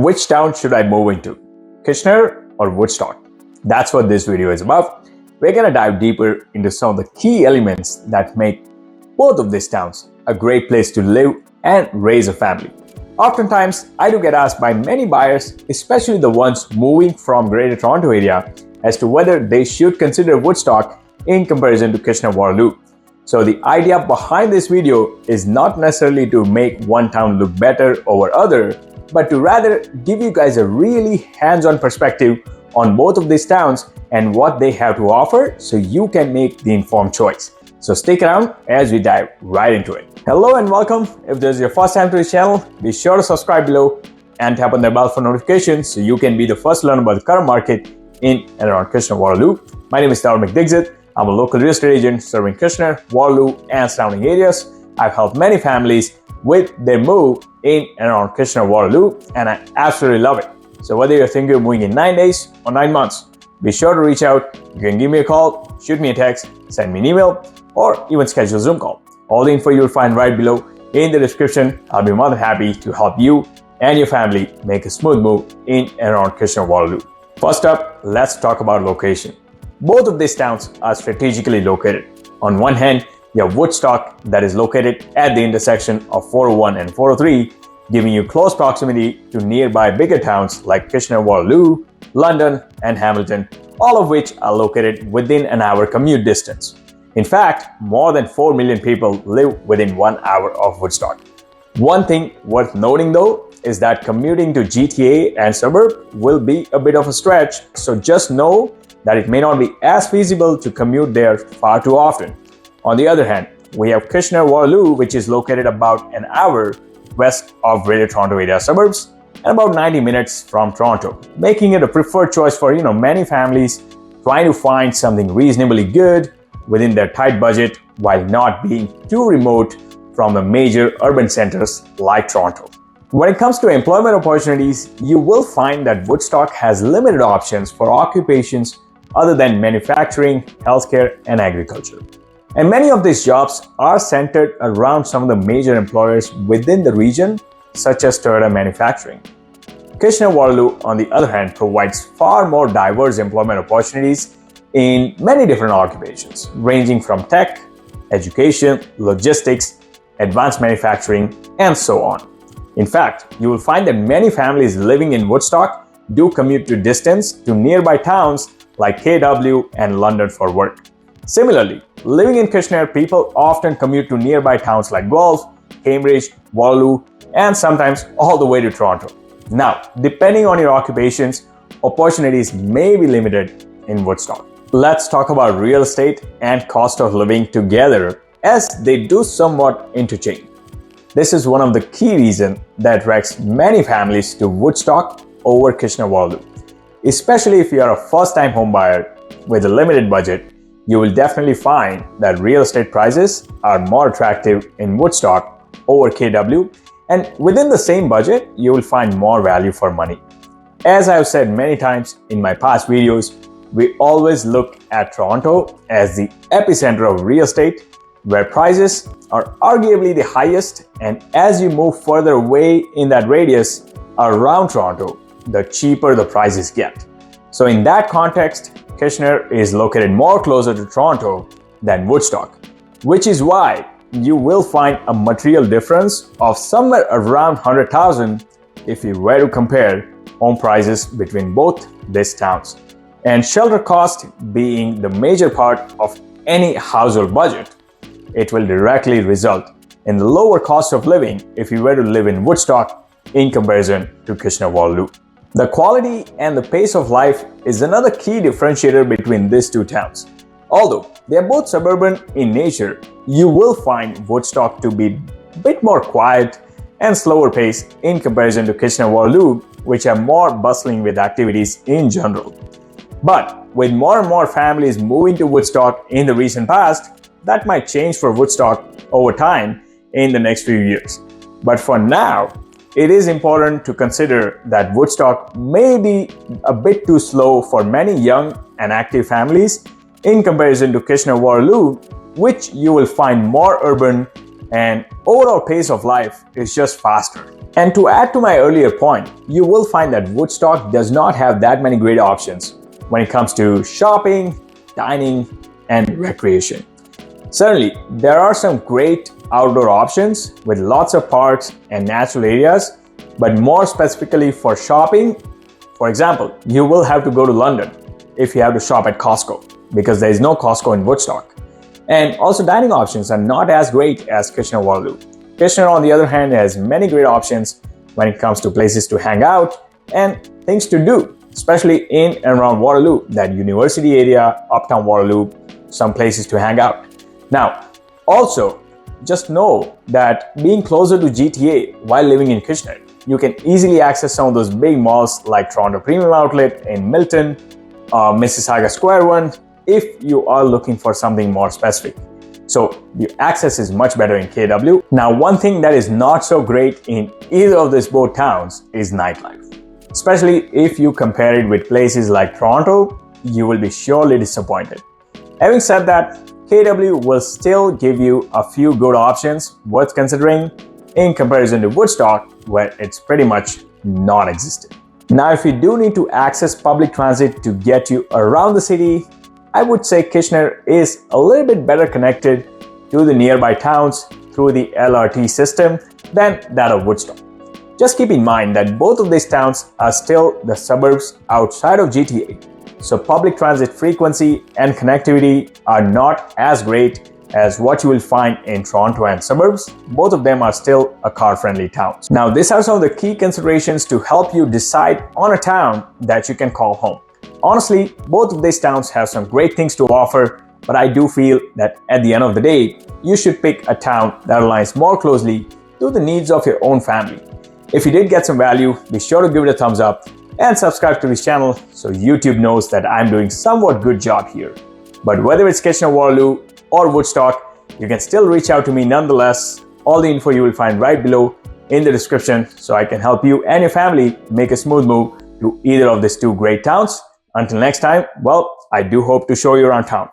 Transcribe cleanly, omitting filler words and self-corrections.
Which town should I move into? Kitchener or Woodstock? That's what this video is about. We're gonna dive deeper into some of the key elements that make both of these towns a great place to live and raise a family. Oftentimes, I do get asked by many buyers, especially the ones moving from Greater Toronto area, as to whether they should consider Woodstock in comparison to Kitchener-Waterloo. So the idea behind this video is not necessarily to make one town look better over other, but to rather give you guys a really hands-on perspective on both of these towns and what they have to offer so you can make the informed choice. So stick around as we dive right into it. Hello and welcome. If this is your first time to the channel, be sure to subscribe below and tap on the bell for notifications so you can be the first to learn about the current market in and around Kitchener-Waterloo. My name is Dixit. I'm a local real estate agent serving Kitchener, Waterloo and surrounding areas. I've helped many families with their move in and around Kitchener-Waterloo, and I absolutely love it. So whether you're thinking of moving in 9 days or 9 months, be sure to reach out. You can give me a call, shoot me a text, send me an email, or even schedule a Zoom call. All the info you'll find right below in the description. I'll be more than happy to help you and your family make a smooth move in and around Kitchener-Waterloo. First up, let's talk about location. Both of these towns are strategically located. On one hand, you have Woodstock that is located at the intersection of 401 and 403, giving you close proximity to nearby bigger towns like Kitchener-Waterloo, London, and Hamilton, all of which are located within an hour commute distance. In fact, more than 4 million people live within 1 hour of Woodstock. One thing worth noting though is that commuting to GTA and suburb will be a bit of a stretch, so just know that it may not be as feasible to commute there far too often. On the other hand, we have Kitchener-Waterloo, which is located about an hour west of Greater Toronto area suburbs and about 90 minutes from Toronto, making it a preferred choice for many families trying to find something reasonably good within their tight budget while not being too remote from the major urban centers like Toronto. When it comes to employment opportunities, you will find that Woodstock has limited options for occupations other than manufacturing, healthcare, and agriculture. And many of these jobs are centered around some of the major employers within the region, such as Toyota Manufacturing. Kitchener-Waterloo, on the other hand, provides far more diverse employment opportunities in many different occupations, ranging from tech, education, logistics, advanced manufacturing, and so on. In fact, you will find that many families living in Woodstock do commute to distance to nearby towns like KW and London for work. Similarly, living in Kitchener, people often commute to nearby towns like Guelph, Cambridge, Waterloo, and sometimes all the way to Toronto. Now, depending on your occupations, opportunities may be limited in Woodstock. Let's talk about real estate and cost of living together, as they do somewhat interchange. This is one of the key reasons that attracts many families to Woodstock over Kitchener-Waterloo. Especially if you are a first-time homebuyer with a limited budget, you will definitely find that real estate prices are more attractive in Woodstock over KW, and within the same budget, you will find more value for money. As I have said many times in my past videos, we always look at Toronto as the epicenter of real estate, where prices are arguably the highest, and as you move further away in that radius around Toronto, the cheaper the prices get. So in that context, Kitchener is located more closer to Toronto than Woodstock, which is why you will find a material difference of somewhere around 100,000 if you were to compare home prices between both these towns. And shelter cost being the major part of any household budget, it will directly result in the lower cost of living if you were to live in Woodstock in comparison to Kitchener-Waterloo. The quality and the pace of life is another key differentiator between these two towns. Although they are both suburban in nature, you will find Woodstock to be a bit more quiet and slower paced in comparison to Kitchener-Waterloo, which are more bustling with activities in general. But with more and more families moving to Woodstock in the recent past, that might change for Woodstock over time in the next few years. But for now, it is important to consider that Woodstock may be a bit too slow for many young and active families in comparison to Kitchener-Waterloo, which you will find more urban and overall pace of life is just faster. And to add to my earlier point, you will find that Woodstock does not have that many great options when it comes to shopping, dining, and recreation. Certainly, there are some great outdoor options with lots of parks and natural areas, but more specifically for shopping, for example, you will have to go to London if you have to shop at Costco because there is no Costco in Woodstock. And also dining options are not as great as Kitchener-Waterloo. Kitchener, on the other hand, has many great options when it comes to places to hang out and things to do, especially in and around Waterloo, that university area, uptown Waterloo, some places to hang out. Now, also, just know that being closer to GTA while living in Kitchener, you can easily access some of those big malls like Toronto Premium Outlet in Milton, Mississauga Square one, if you are looking for something more specific. So the access is much better in KW. Now, one thing that is not so great in either of these both towns is nightlife. Especially if you compare it with places like Toronto, you will be surely disappointed. Having said that, KW will still give you a few good options worth considering in comparison to Woodstock, where it's pretty much non-existent. Now, if you do need to access public transit to get you around the city, I would say Kitchener is a little bit better connected to the nearby towns through the LRT system than that of Woodstock. Just keep in mind that both of these towns are still the suburbs outside of GTA, so public transit frequency and connectivity are not as great as what you will find in Toronto and suburbs. Both of them are still a car-friendly towns. Now, these are some of the key considerations to help you decide on a town that you can call home. Honestly, both of these towns have some great things to offer, but I do feel that at the end of the day, you should pick a town that aligns more closely to the needs of your own family. If you did get some value, be sure to give it a thumbs up and subscribe to this channel so YouTube knows that I'm doing somewhat good job here. But whether it's Kitchener-Waterloo or Woodstock, you can still reach out to me nonetheless. All the info you will find right below in the description so I can help you and your family make a smooth move to either of these two great towns. Until next time, well, I do hope to show you around town.